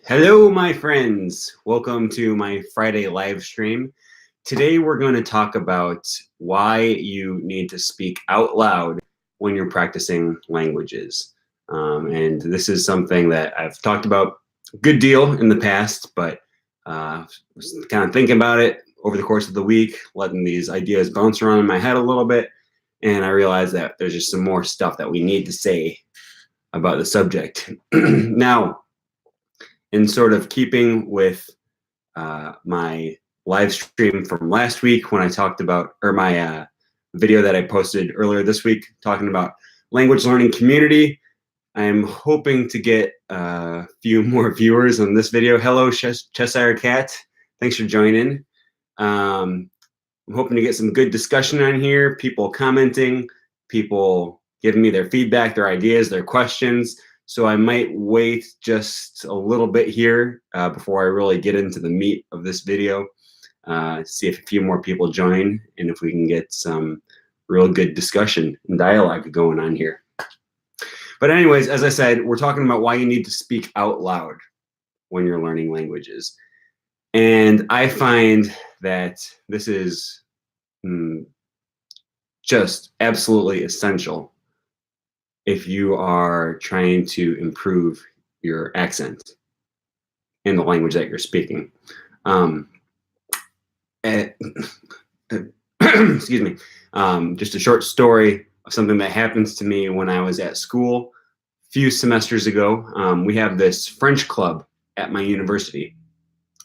Hello, my friends. Welcome to my Friday live stream. Today, we're going to talk about why you need to speak out loud when you're practicing languages. And this is something that I've talked about a good deal in the past, but was kind of thinking about it over the course of the week, letting these ideas bounce around in my head a little bit. And I realized that there's just some more stuff that we need to say about the subject. Now, in sort of keeping with my live stream from last week when I talked about, or my video that I posted earlier this week talking about language learning community, I'm hoping to get a few more viewers on this video. Hello, Cheshire Cat. Thanks for joining. I'm hoping to get some good discussion on here, people commenting, people giving me their feedback, their ideas, their questions. So I might wait just a little bit here before I really get into the meat of this video, see if a few more people join and if we can get some real good discussion and dialogue going on here. But anyways, as I said, we're talking about why you need to speak out loud when you're learning languages. And I find that this is just absolutely essential if you are trying to improve your accent in the language that you're speaking. Excuse me. Just a short story of something that happens to me when I was at school a few semesters ago. We have this French club at my university,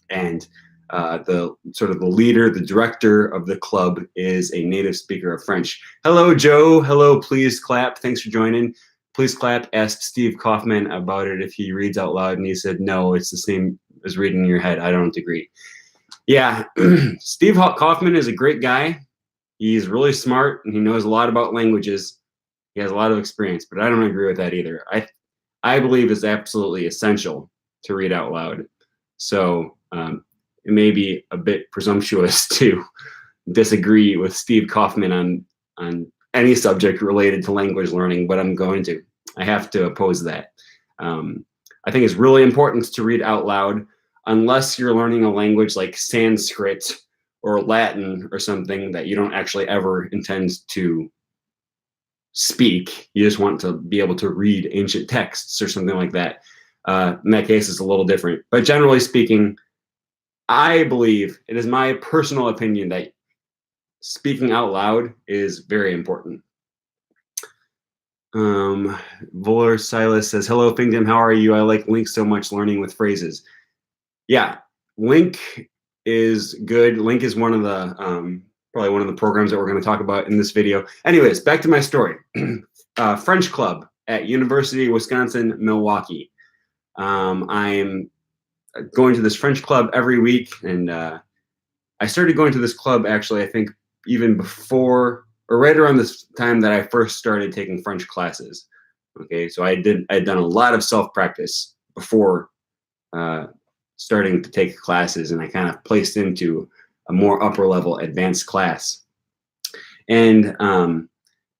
and the leader, the director of the club is a native speaker of French. Hello, Joe. Hello, please clap. Thanks for joining. Please clap. Asked Steve Kaufman about it if he reads out loud, and he said, no, it's the same as reading in your head. I don't agree. Yeah, Steve Kaufman is a great guy. He's really smart, and he knows a lot about languages. He has a lot of experience, but I don't agree with that either. I believe it's absolutely essential to read out loud. So it may be a bit presumptuous to disagree with Steve Kaufman on any subject related to language learning, but I'm going to. I have to oppose that. I think it's really important to read out loud unless you're learning a language like Sanskrit or Latin or something that you don't actually ever intend to speak. You just want to be able to read ancient texts or something like that. In that case, it's a little different. But generally speaking, I believe, it is my personal opinion, that speaking out loud is very important. Voller Silas says, hello, Pingdom, how are you? I like Link so much, learning with phrases. Yeah, Link is good. Link is one of the, probably one of the programs that we're going to talk about in this video. Anyways, back to my story. French club at University of Wisconsin-Milwaukee. I'm going to this French club every week, and I started going to this club actually, I think, even before or right around this time that I first started taking French classes. Okay, so I'd done a lot of self-practice before starting to take classes, and I kind of placed into a more upper level advanced class. And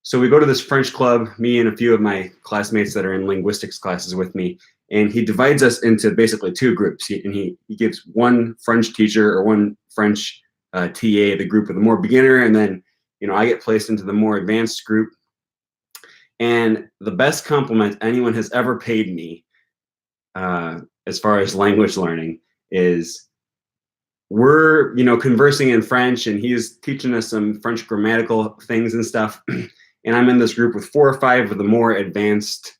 so we go to this French club, me and a few of my classmates that are in linguistics classes with me, and he divides us into basically two groups. He gives one French teacher or one French TA, the group of the more beginner, and then I get placed into the more advanced group. And the best compliment anyone has ever paid me as far as language learning is, we're conversing in French, and he's teaching us some French grammatical things and stuff. And I'm in this group with 4 or 5 of the more advanced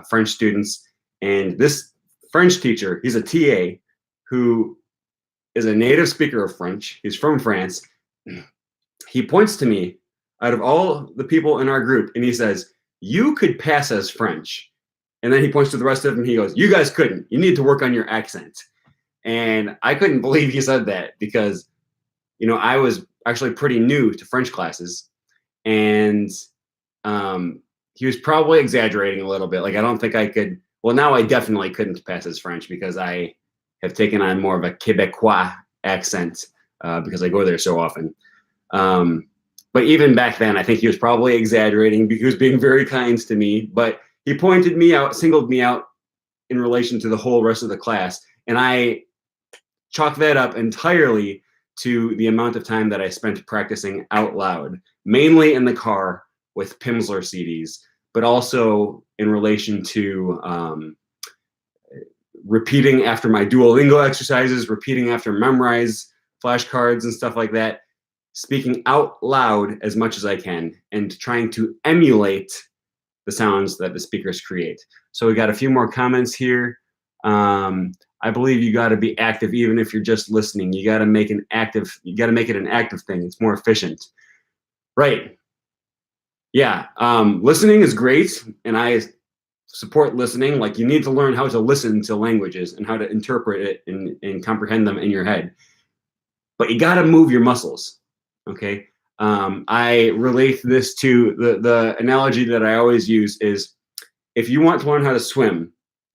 French students. And this French teacher, he's a TA who is a native speaker of French. He's from France. He points to me out of all the people in our group, and he says, you could pass as French. And then he points to the rest of them. He goes, you guys couldn't. You need to work on your accent. And I couldn't believe he said that, because, I was actually pretty new to French classes. And he was probably exaggerating a little bit. Like, I don't think I could. Well, now I definitely couldn't pass as French, because I have taken on more of a Quebecois accent because I go there so often. But even back then, I think he was probably exaggerating, because he was being very kind to me. But he pointed me out, singled me out in relation to the whole rest of the class. And I chalk that up entirely to the amount of time that I spent practicing out loud, mainly in the car with Pimsleur CDs, but also in relation to repeating after my Duolingo exercises, repeating after memorize flashcards and stuff like that, speaking out loud as much as I can, and trying to emulate the sounds that the speakers create. So we got a few more comments here. I believe you got to be active even if you're just listening. You got to make it an active thing. It's more efficient. Right. Yeah. Listening is great, and I support listening. Like, you need to learn how to listen to languages and how to interpret it and comprehend them in your head. But you got to move your muscles. Okay. I relate this to the analogy that I always use is, if you want to learn how to swim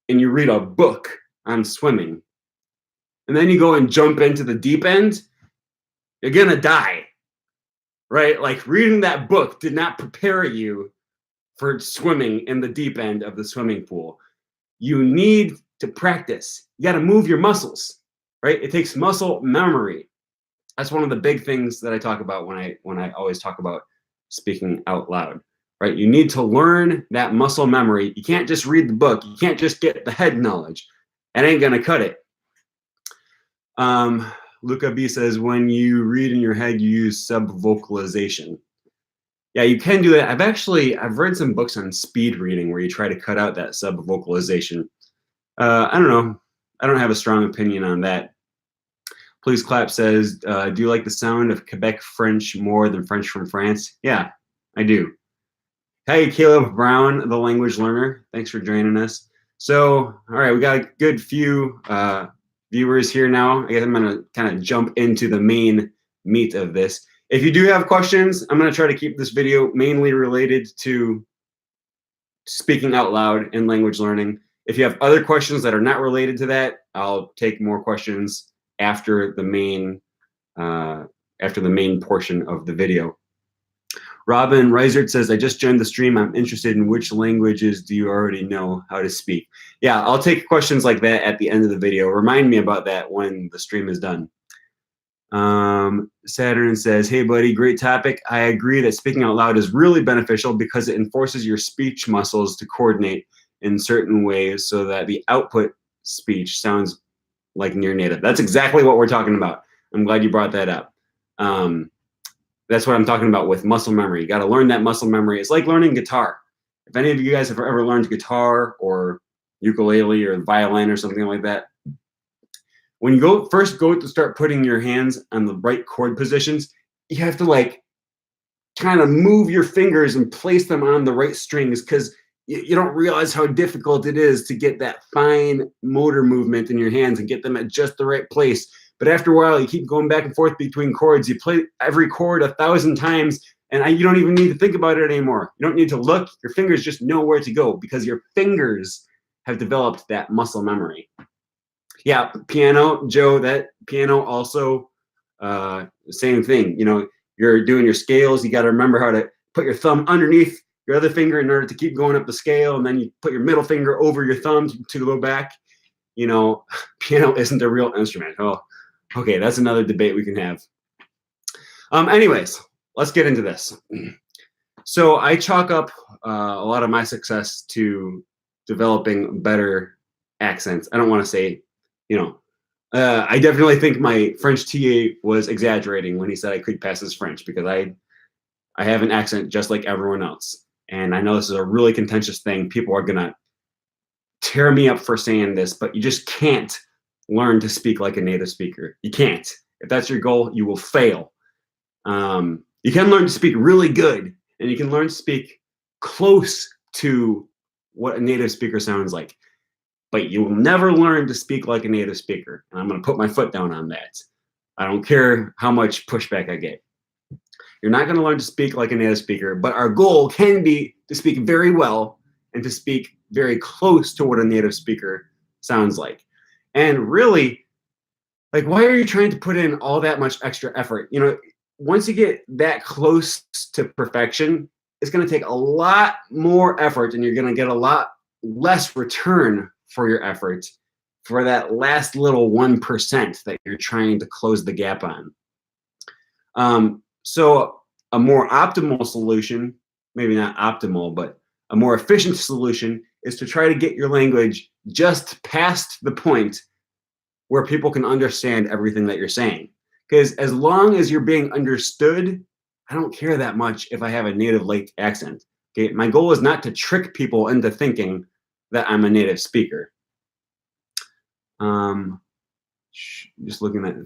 and you read a book on swimming and then you go and jump into the deep end, you're going to die, right? Like, reading that book did not prepare you for swimming in the deep end of the swimming pool. You need to practice. You got to move your muscles, right? It takes muscle memory. That's one of the big things that I talk about when I always talk about speaking out loud, right? You need to learn that muscle memory. You can't just read the book. You can't just get the head knowledge. It ain't gonna cut it. Luca B says, when you read in your head, you use subvocalization. Yeah, you can do that. I've read some books on speed reading where you try to cut out that subvocalization. I don't know. I don't have a strong opinion on that. Please Clap says, do you like the sound of Quebec French more than French from France? Yeah, I do. Hey, Caleb Brown, the language learner. Thanks for joining us. So, all right, we got a good few viewers here now. I guess I'm going to kind of jump into the main meat of this. If you do have questions, I'm going to try to keep this video mainly related to speaking out loud and language learning. If you have other questions that are not related to that, I'll take more questions after the main portion of the video. Robin Reisert says, I just joined the stream. I'm interested in which languages do you already know how to speak? Yeah, I'll take questions like that at the end of the video. Remind me about that when the stream is done. Saturn says, hey buddy, great topic. I agree that speaking out loud is really beneficial because it enforces your speech muscles to coordinate in certain ways so that the output speech sounds like near native. That's exactly what we're talking about. I'm glad you brought that up. That's what I'm talking about with muscle memory. You got to learn that muscle memory. It's like learning guitar. If any of you guys have ever learned guitar or ukulele or violin or something like that, when you first go to start putting your hands on the right chord positions, you have to like kind of move your fingers and place them on the right strings, because you don't realize how difficult it is to get that fine motor movement in your hands and get them at just the right place. But after a while, you keep going back and forth between chords. You play every chord 1,000 times, and you don't even need to think about it anymore. You don't need to look. Your fingers just know where to go because your fingers have developed that muscle memory. Yeah, piano, Joe, that piano also, same thing. You know, you're doing your scales. You got to remember how to put your thumb underneath your other finger in order to keep going up the scale, and then you put your middle finger over your thumb to go back. You know, piano isn't a real instrument. Oh, okay, that's another debate we can have. Anyways, let's get into this. So I chalk up a lot of my success to developing better accents. I don't want to say, you know, I definitely think my French TA was exaggerating when he said I could pass as French, because I have an accent just like everyone else. And I know this is a really contentious thing. People are going to tear me up for saying this, but you just can't learn to speak like a native speaker. You can't. If that's your goal, you will fail. You can learn to speak really good, and you can learn to speak close to what a native speaker sounds like. But you will never learn to speak like a native speaker. And I'm going to put my foot down on that. I don't care how much pushback I get. You're not going to learn to speak like a native speaker, but our goal can be to speak very well and to speak very close to what a native speaker sounds like. And really, like, why are you trying to put in all that much extra effort? You know, once you get that close to perfection, it's going to take a lot more effort, and you're going to get a lot less return for your effort for that last little 1% that you're trying to close the gap on. So a more optimal solution, maybe not optimal, but a more efficient solution is to try to get your language just past the point where people can understand everything that you're saying. Because as long as you're being understood, I don't care that much if I have a native lake accent. Okay, my goal is not to trick people into thinking that I'm a native speaker. Just looking at a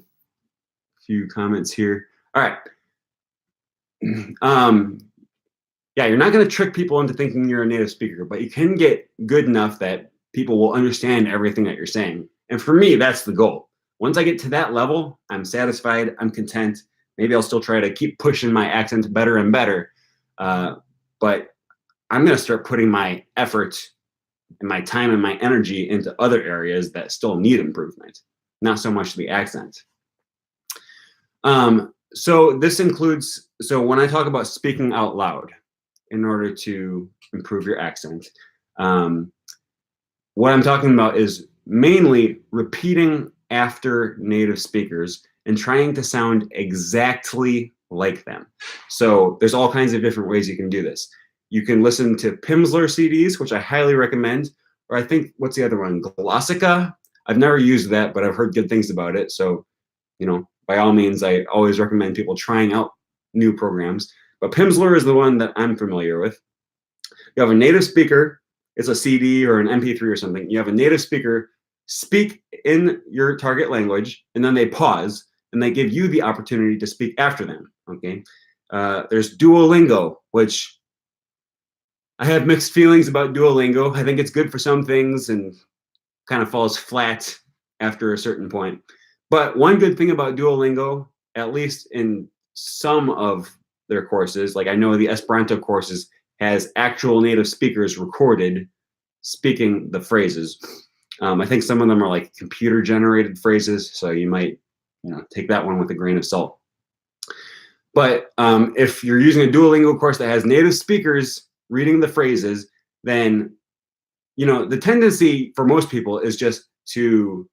few comments here. All right. Yeah, you're not going to trick people into thinking you're a native speaker, but you can get good enough that people will understand everything that you're saying. And for me, that's the goal. Once I get to that level, I'm satisfied, I'm content. Maybe I'll still try to keep pushing my accent better and better. But I'm going to start putting my effort and my time and my energy into other areas that still need improvement, not so much the accent. So this includes, so when I talk about speaking out loud in order to improve your accent, what I'm talking about is mainly repeating after native speakers and trying to sound exactly like them. So there's all kinds of different ways you can do this. You can listen to Pimsleur CDs, which I highly recommend, or I think, what's the other one? Glossica? I've never used that, but I've heard good things about it. So, you know, by all means, I always recommend people trying out new programs. But Pimsleur is the one that I'm familiar with. You have a native speaker, it's a CD or an MP3 or something. You have a native speaker speak in your target language, and then they pause, and they give you the opportunity to speak after them, okay? There's Duolingo, which I have mixed feelings about Duolingo. I think it's good for some things and kind of falls flat after a certain point. But one good thing about Duolingo, at least in some of their courses, like I know the Esperanto courses has actual native speakers recorded speaking the phrases. I think some of them are like computer generated phrases, so you might, you know, take that one with a grain of salt. But if you're using a Duolingo course that has native speakers reading the phrases, then, you know, the tendency for most people is just to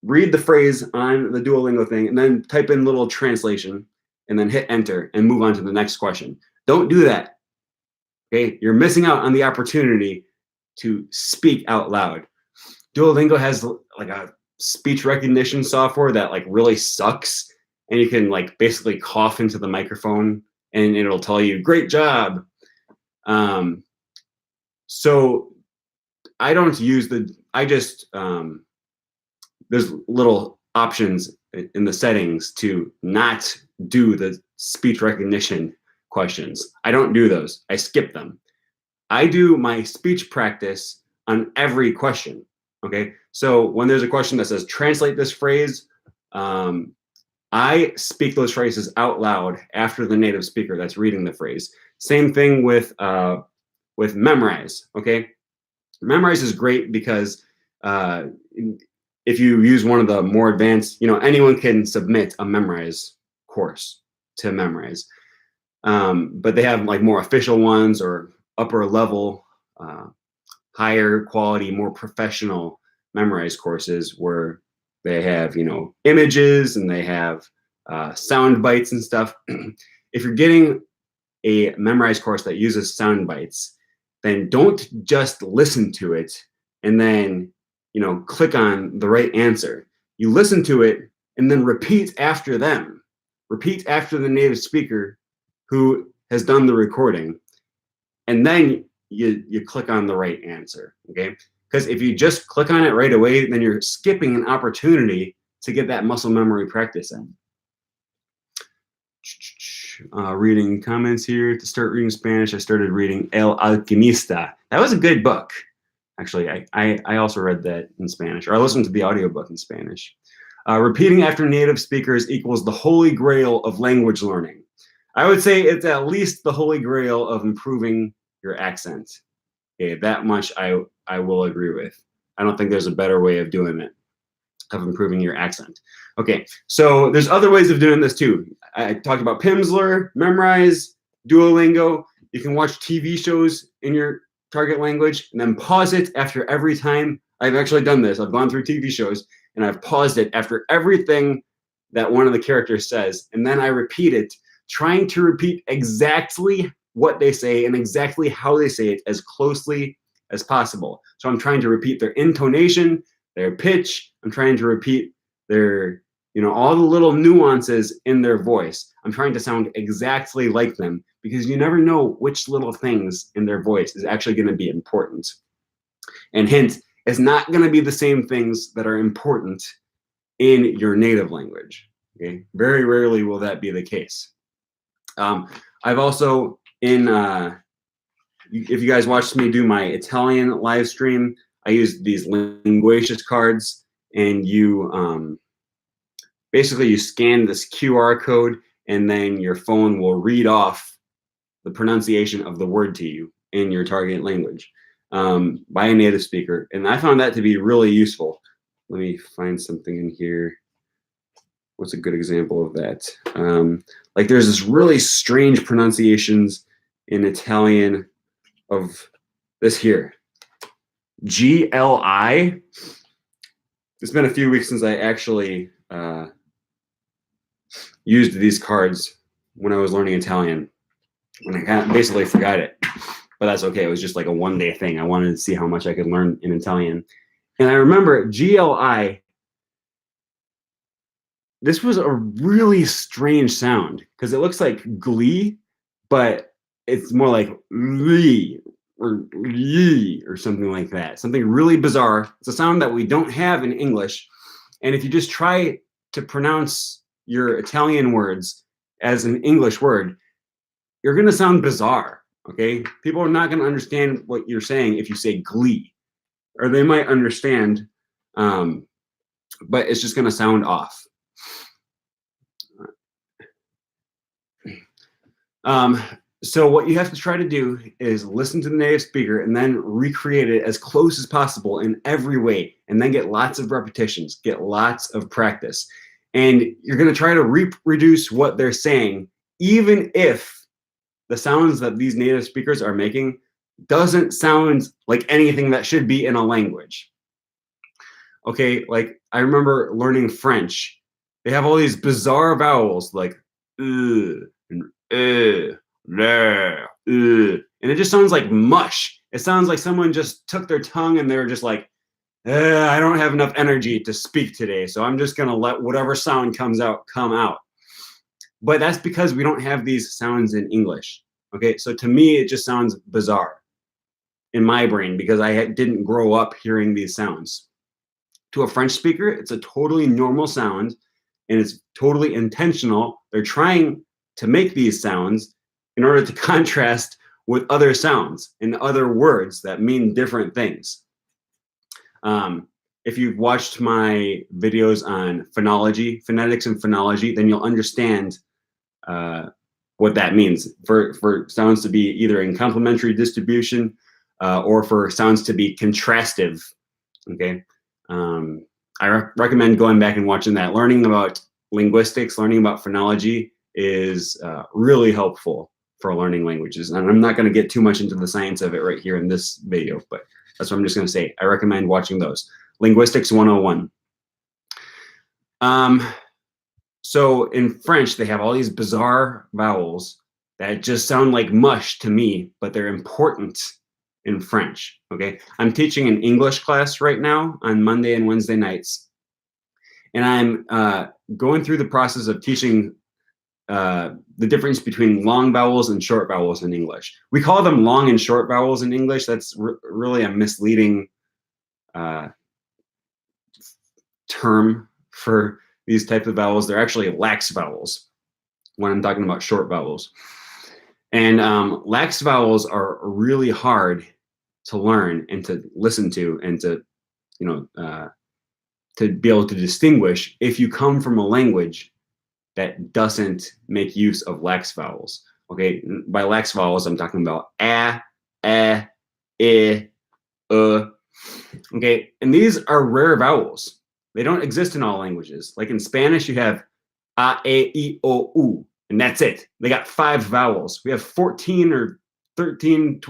read the phrase on the Duolingo thing and then type in little translation and then hit enter and move on to the next question. Don't do that. Okay, you're missing out on the opportunity to speak out loud. Duolingo has like a speech recognition software that like really sucks, and you can like basically cough into the microphone and it'll tell you great job. So I don't use there's little options in the settings to not do the speech recognition questions. I don't do those. I skip them. I do my speech practice on every question. Okay. So when there's a question that says translate this phrase, I speak those phrases out loud after the native speaker that's reading the phrase. Same thing with memorize. Okay. Memorize is great because if you use one of the more advanced, you know, anyone can submit a memorize course to memorize. But they have like more official ones or upper level, higher quality, more professional memorize courses where they have, you know, images and they have sound bites and stuff. If you're getting a memorize course that uses sound bites, then don't just listen to it and then, you know, click on the right answer. You listen to it and then repeat after them. Repeat after the native speaker who has done the recording, and then you click on the right answer, okay? Because if you just click on it right away, then you're skipping an opportunity to get that muscle memory practice in. Reading comments here. To start reading Spanish, I started reading El Alquimista. That was a good book. Actually, I also read that in Spanish, or I listened to the audiobook in Spanish. Repeating after native speakers equals the holy grail of language learning. I would say it's at least the holy grail of improving your accent. Okay, that much I will agree with. I don't think there's a better way of doing it, of improving your accent. Okay, so there's other ways of doing this too. I talked about Pimsleur, Memrise, Duolingo. You can watch TV shows in your target language and then pause it after every time I've actually done this. I've gone through TV shows and I've paused it after everything that one of the characters says, and then I repeat it, trying to repeat exactly what they say and exactly how they say it as closely as possible. So I'm trying to repeat their intonation, their pitch. I'm trying to repeat their, all the little nuances in their voice. I'm trying to sound exactly like them because you never know which little things in their voice is actually going to be important. And hint, it's not going to be the same things that are important in your native language. Okay, very rarely will that be the case. I've also if you guys watched me do my Italian live stream, I used these Linguistics cards, and you basically you scan this QR code, and then your phone will read off the pronunciation of the word to you in your target language by a native speaker, and I found that to be really useful. Let me find something in here. What's a good example of that? Like there's this really strange pronunciations in Italian of this here. GLI. It's been a few weeks since I actually used these cards when I was learning Italian. And I kind of basically forgot it. But that's okay. It was just like a one-day thing. I wanted to see how much I could learn in Italian. And I remember GLI. This was a really strange sound because it looks like glee, but it's more like lee or yee or something like that. Something really bizarre. It's a sound that we don't have in English. And if you just try to pronounce your Italian words as an English word, you're going to sound bizarre. Okay? People are not going to understand what you're saying if you say glee, or they might understand, but it's just going to sound off. So what you have to try to do is listen to the native speaker and then recreate it as close as possible in every way, and then get lots of repetitions, get lots of practice. And you're going to try to reproduce what they're saying, even if the sounds that these native speakers are making doesn't sound like anything that should be in a language. Okay, like I remember learning French. They have all these bizarre vowels like and and it just sounds like mush. It sounds like someone just took their tongue and they were just like, I don't have enough energy to speak today, so I'm just gonna let whatever sound comes out come out. But that's because we don't have these sounds in English. Okay, so to me it just sounds bizarre in my brain because I didn't grow up hearing these sounds. To a French speaker, it's a totally normal sound and it's totally intentional. They're trying to make these sounds in order to contrast with other sounds and other words that mean different things. If you've watched my videos on phonology, phonetics and phonology, then you'll understand what that means for sounds to be either in complementary distribution or for sounds to be contrastive. Okay, I recommend going back and watching that. Learning about linguistics, learning about phonology is really helpful for learning languages. And I'm not going to get too much into the science of it right here in this video, but that's what I'm just going to say. I recommend watching those. Linguistics 101. So in French, they have all these bizarre vowels that just sound like mush to me, but they're important in French. Okay, I'm teaching an English class right now on Monday and Wednesday nights, and I'm going through the process of teaching the difference between long vowels and short vowels in English. We call them long and short vowels in English. That's really a misleading term for these types of vowels. They're actually lax vowels when I'm talking about short vowels. And lax vowels are really hard to learn and to listen to and to, to be able to distinguish if you come from a language that doesn't make use of lax vowels. Okay, by lax vowels, I'm talking about a, I, Okay, and these are rare vowels. They don't exist in all languages. Like in Spanish, you have a, e, I, o, u, and that's it. They got 5 vowels. We have 14 or 13,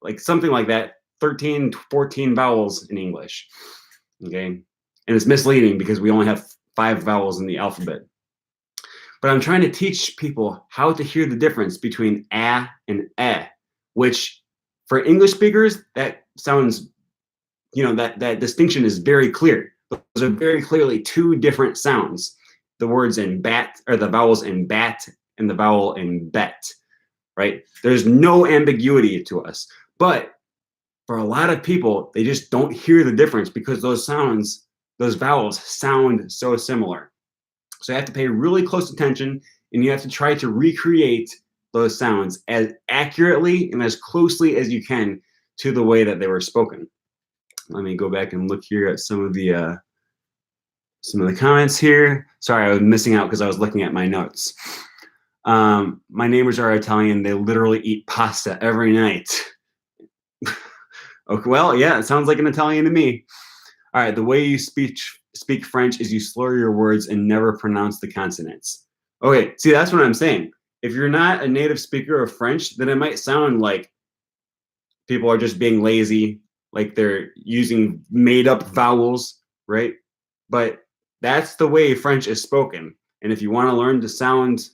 like something like that, 13, 14 vowels in English. Okay. And it's misleading because we only have 5 vowels in the alphabet. But I'm trying to teach people how to hear the difference between a and eh, which for English speakers, that sounds, that distinction is very clear. Those are very clearly 2 different sounds. The words in bat, or the vowels in bat, and the vowel in bet, right? There's no ambiguity to us. But for a lot of people, they just don't hear the difference because those vowels sound so similar. So you have to pay really close attention, and you have to try to recreate those sounds as accurately and as closely as you can to the way that they were spoken. Let me go back and look here at some of the comments here. Sorry, I was missing out because I was looking at my notes. My neighbors are Italian. They literally eat pasta every night. Okay, well, yeah, it sounds like an Italian to me. All right, the way you speak French is you slur your words and never pronounce the consonants. Okay, see, that's what I'm saying. If you're not a native speaker of French, then it might sound like people are just being lazy, like they're using made-up vowels, right? But that's the way French is spoken. And if you want to learn to sound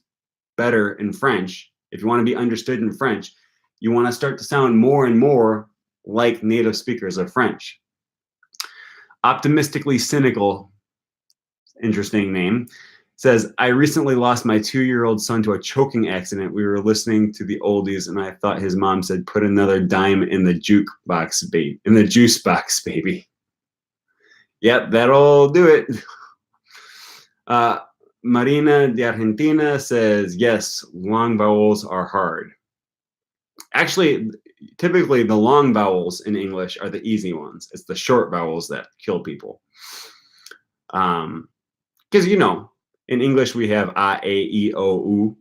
better in French, if you want to be understood in French, you want to start to sound more and more like native speakers of French. Optimistically Cynical, interesting name, says, I recently lost my 2-year-old son to a choking accident. We were listening to the oldies, and I thought his mom said, put another dime in the juice box, baby. Yep, that'll do it. Marina de Argentina says, yes, long vowels are hard. Actually, typically the long vowels in English are the easy ones. It's the short vowels that kill people. Because, in English we have a, e, o, u,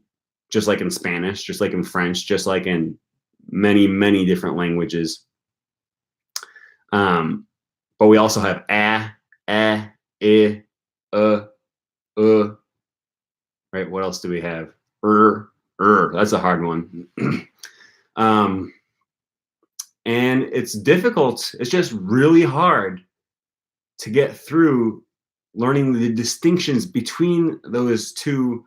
just like in Spanish, just like in French, just like in many, many different languages. But we also have a, e, right? What else do we have? That's a hard one. And it's difficult. It's just really hard to get through learning the distinctions between those two,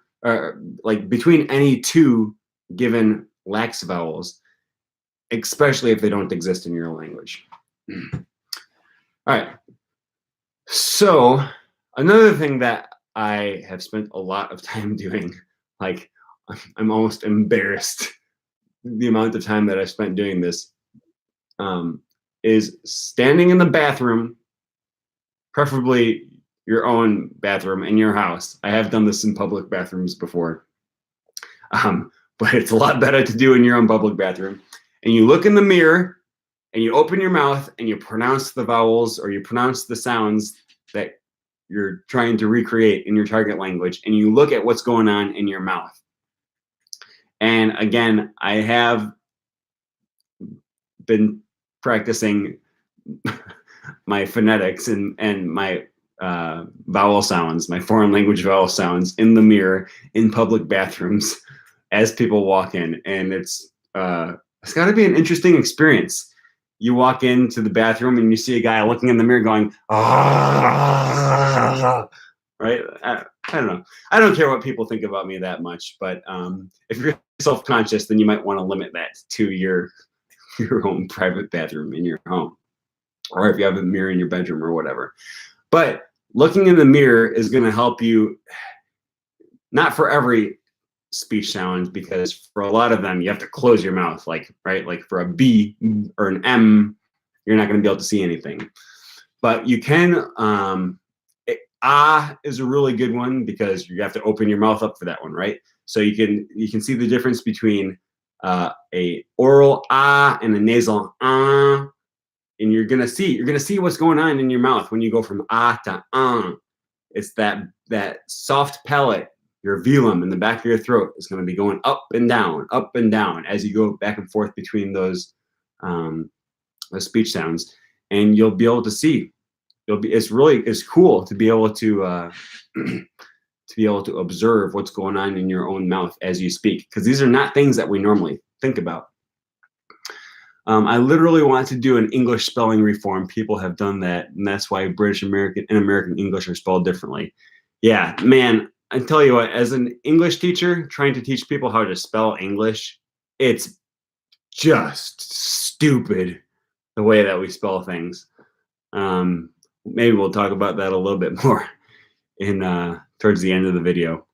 like between any 2 given lax vowels, especially if they don't exist in your language. All right. So another thing that I have spent a lot of time doing, like I'm almost embarrassed the amount of time that I spent doing this, is standing in the bathroom, preferably your own bathroom in your house. I have done this in public bathrooms before, but it's a lot better to do in your own public bathroom. And you look in the mirror and you open your mouth and you pronounce the vowels, or you pronounce the sounds that you're trying to recreate in your target language, and you look at what's going on in your mouth. And again, I have been practicing my phonetics and my vowel sounds, my foreign language vowel sounds in the mirror in public bathrooms as people walk in. And it's got to be an interesting experience. You walk into the bathroom and you see a guy looking in the mirror going, ah, right? I don't know. I don't care what people think about me that much, but if you're self-conscious, then you might want to limit that to your own private bathroom in your home, or if you have a mirror in your bedroom or whatever. But looking in the mirror is going to help you, not for every speech sound, because for a lot of them you have to close your mouth, like for a B or an M, you're not going to be able to see anything. But you can, ah is a really good one because you have to open your mouth up for that one, right? So you can see the difference between a oral ah and a nasal ah, and you're gonna see what's going on in your mouth when you go from ah to ah. It's that soft palate, your velum in the back of your throat is going to be going up and down as you go back and forth between those speech sounds, and you'll be able to see. It's cool to be able to observe what's going on in your own mouth as you speak, because these are not things that we normally think about. I literally want to do an English spelling reform. People have done that, and that's why British American and American English are spelled differently. Yeah, man, I tell you what, as an English teacher trying to teach people how to spell English, it's just stupid the way that we spell things. Maybe we'll talk about that a little bit more in towards the end of the video.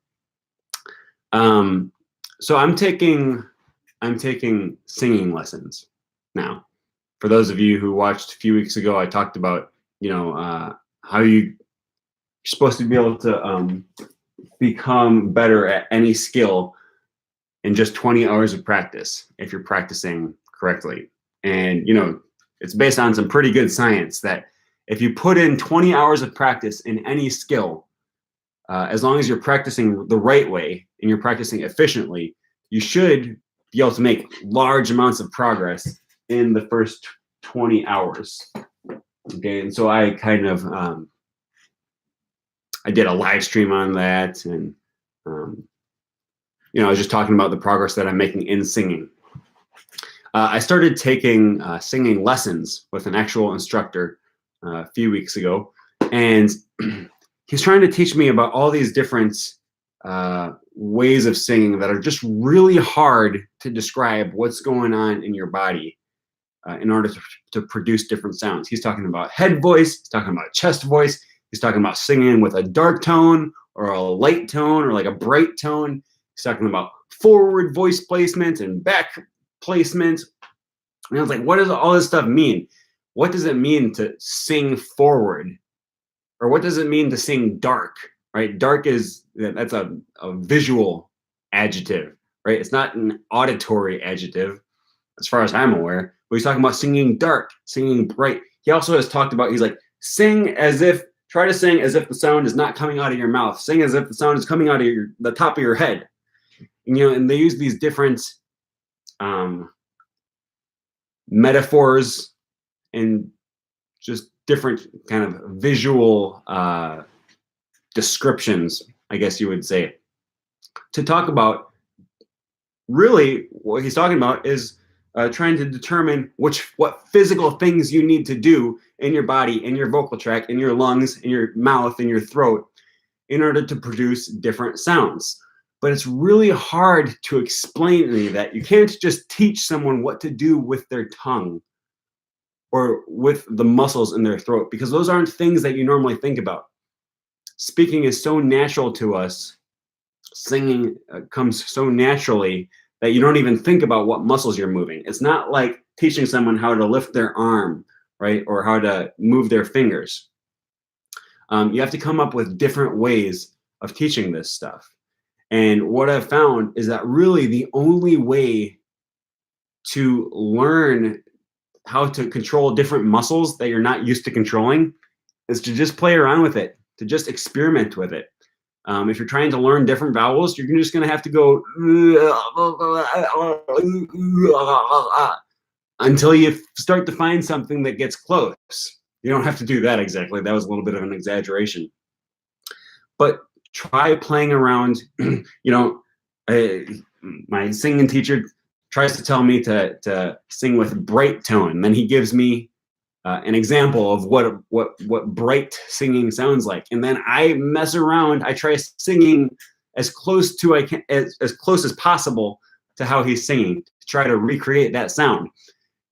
So I'm taking singing lessons now. For those of you who watched a few weeks ago, I talked about how you're supposed to be able to become better at any skill in just 20 hours of practice if you're practicing correctly. And it's based on some pretty good science that if you put in 20 hours of practice in any skill, as long as you're practicing the right way and you're practicing efficiently, you should be able to make large amounts of progress in the first 20 hours. Okay, and so I kind of I did a live stream on that, and I was just talking about the progress that I'm making in singing. I started taking singing lessons with an actual instructor a few weeks ago, and he's trying to teach me about all these different ways of singing that are just really hard to describe what's going on in your body in order to produce different sounds. He's talking about head voice, he's talking about chest voice, he's talking about singing with a dark tone or a light tone or like a bright tone. He's talking about forward voice placement and back placement. And I was like, what does all this stuff mean? What does it mean to sing forward? Or what does it mean to sing dark, right? Dark that's a visual adjective, right? It's not an auditory adjective, as far as I'm aware. But he's talking about singing dark, singing bright. He also has talked about, he's like, try to sing as if the sound is not coming out of your mouth. Sing as if the sound is coming out of the top of your head. And they use these different metaphors and just different kind of visual descriptions, I guess you would say, to talk about really what he's talking about is trying to determine what physical things you need to do in your body, in your vocal tract, in your lungs, in your mouth, in your throat, in order to produce different sounds. But it's really hard to explain any of that. You can't just teach someone what to do with their tongue or with the muscles in their throat, because those aren't things that you normally think about. Speaking is so natural to us. Singing comes so naturally that you don't even think about what muscles you're moving. It's not like teaching someone how to lift their arm, right? Or how to move their fingers. You have to come up with different ways of teaching this stuff. And what I've found is that really the only way to learn how to control different muscles that you're not used to controlling is to just play around with it, to just experiment with it. If you're trying to learn different vowels, you're just going to have to go until you start to find something that gets close. You don't have to do that exactly. That was a little bit of an exaggeration. But try playing around. My singing teacher tries to tell me to sing with bright tone. Then he gives me an example of what bright singing sounds like, and then I mess around. I try singing as close as possible to how he's singing to try to recreate that sound.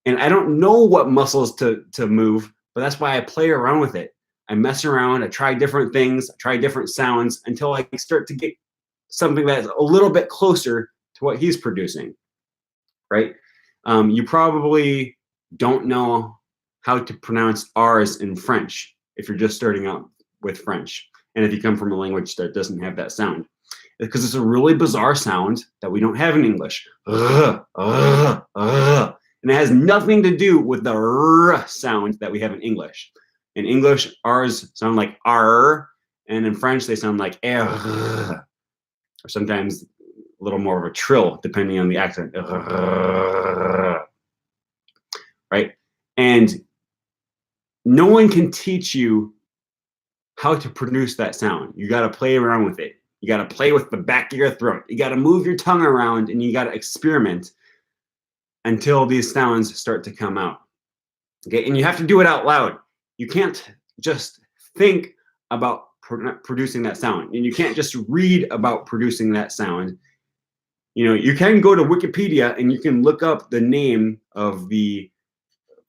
And I don't know what muscles to move, but that's why I play around with it. I mess around. I try different things. I try different sounds until I start to get something that's a little bit closer to what he's producing. Right? You probably don't know how to pronounce R's in French if you're just starting out with French. And if you come from a language that doesn't have that sound. Because it's a really bizarre sound that we don't have in English. And it has nothing to do with the R sound that we have in English. In English, R's sound like R, and in French, they sound like R. Or sometimes a little more of a trill, depending on the accent. Right? And no one can teach you how to produce that sound. You got to play around with it. You got to play with the back of your throat. You got to move your tongue around, and you got to experiment until these sounds start to come out. Okay, and you have to do it out loud. You can't just think about producing that sound, and you can't just read about producing that sound. You know, you can go to Wikipedia and you can look up the name of the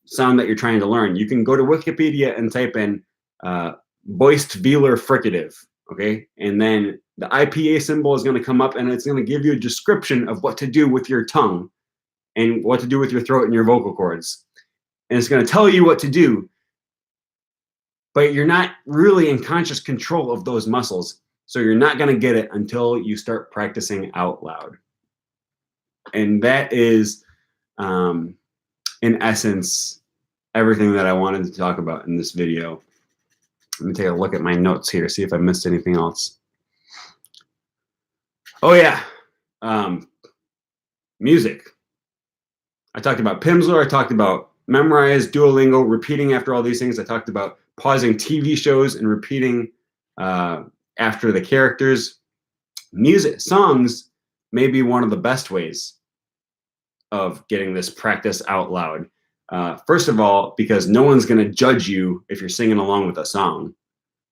sound that you're trying to learn. You can go to Wikipedia and type in voiced velar fricative, okay? And then the IPA symbol is going to come up and it's going to give you a description of what to do with your tongue and what to do with your throat and your vocal cords. And it's going to tell you what to do, but you're not really in conscious control of those muscles. So you're not going to get it until you start practicing out loud. And that is, in essence, everything that I wanted to talk about in this video. Let me take a look at my notes here, see if I missed anything else. Oh yeah, music. I talked about Pimsleur, I talked about memorize, Duolingo, repeating after all these things. I talked about pausing TV shows and repeating after the characters. Music, songs may be one of the best ways of getting this practice out loud. First of all, because no one's going to judge you if you're singing along with a song,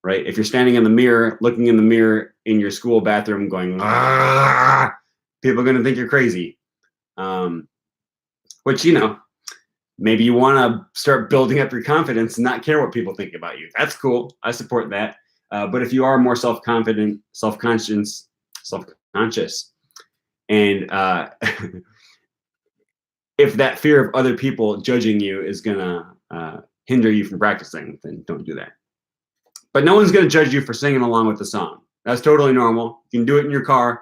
right? If you're standing in the mirror, looking in the mirror in your school bathroom going, ah, people are going to think you're crazy. Which, you know, maybe you want to start building up your confidence and not care what people think about you. That's cool. I support that. But if you are more self-confident, self-conscious, and if that fear of other people judging you is going to hinder you from practicing, then don't do that. But no one's going to judge you for singing along with the song. That's totally normal. You can do it in your car.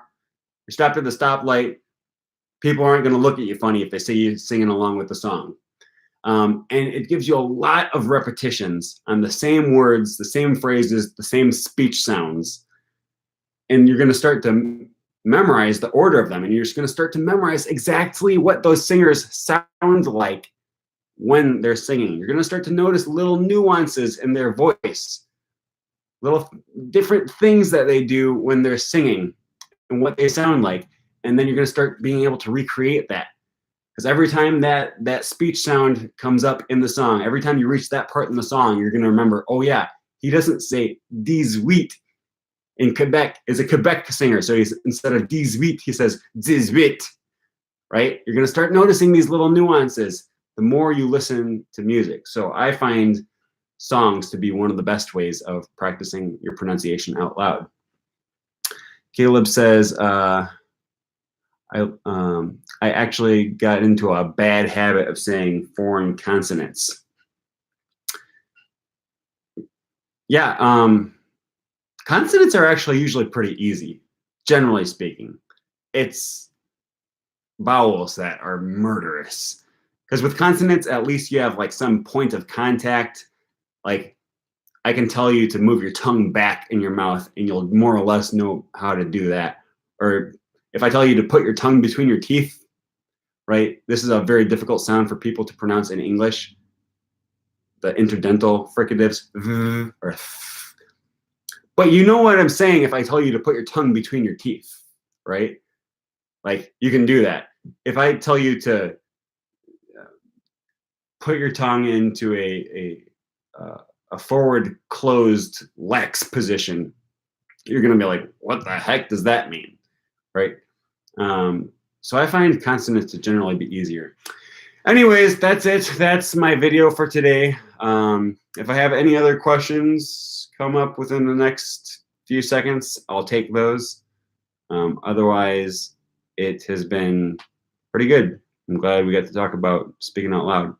You're stopped at the stoplight. People aren't going to look at you funny if they see you singing along with the song. And it gives you a lot of repetitions on the same words, the same phrases, the same speech sounds. And you're going to start to memorize the order of them. And you're just going to start to memorize exactly what those singers sound like when they're singing. You're going to start to notice little nuances in their voice, little different things that they do when they're singing and what they sound like. And then you're going to start being able to recreate that. Because every time that speech sound comes up in the song, every time you reach that part in the song, you're going to remember, oh yeah, he doesn't say 18 in Quebec, is a Quebec singer. So he's, instead of 18, he says 18, right? You're going to start noticing these little nuances the more you listen to music. So I find songs to be one of the best ways of practicing your pronunciation out loud. Caleb says, I actually got into a bad habit of saying foreign consonants. Yeah, consonants are actually usually pretty easy, generally speaking. It's vowels that are murderous. Because with consonants, at least you have like some point of contact. Like I can tell you to move your tongue back in your mouth and you'll more or less know how to do that. Or if I tell you to put your tongue between your teeth, right? This is a very difficult sound for people to pronounce in English. The interdental fricatives, or th. But you know what I'm saying if I tell you to put your tongue between your teeth, right? Like you can do that. If I tell you to put your tongue into a forward closed lex position, you're going to be like, what the heck does that mean, right? So I find consonants to generally be easier. Anyways, that's it. That's my video for today. If I have any other questions come up within the next few seconds, I'll take those. Otherwise, it has been pretty good. I'm glad we got to talk about speaking out loud.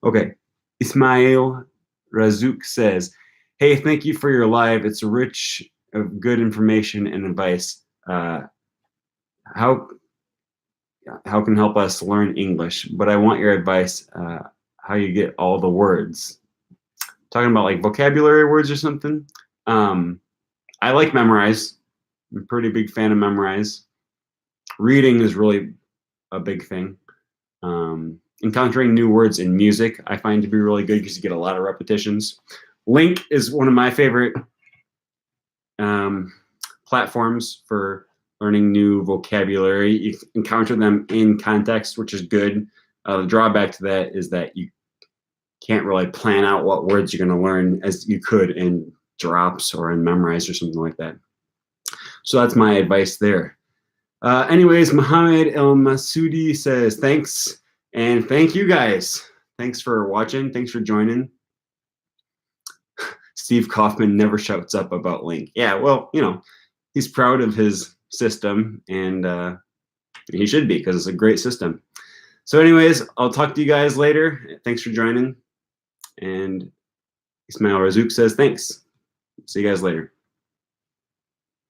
Okay, Ismail Razuk says, hey, thank you for your live. It's rich of good information and advice. How can help us learn English? But I want your advice, how you get all the words. Talking about like vocabulary words or something. I like memorize. I'm a pretty big fan of memorize. Reading is really a big thing. Encountering new words in music I find to be really good because you get a lot of repetitions. Link is one of my favorite platforms for learning new vocabulary. You encounter them in context, which is good. The drawback to that is that you can't really plan out what words you're going to learn as you could in drops or in Memrise or something like that. So that's my advice there. Anyways, Mohammed El Masoudi says thanks, and thank you guys. Thanks for watching. Thanks for joining. Steve Kaufman never shuts up about LINQ. Yeah, well, you know, he's proud of his system, and he should be, because it's a great system. So anyways, I'll talk to you guys later. Thanks for joining. And Ismail Razouk says thanks. See you guys later.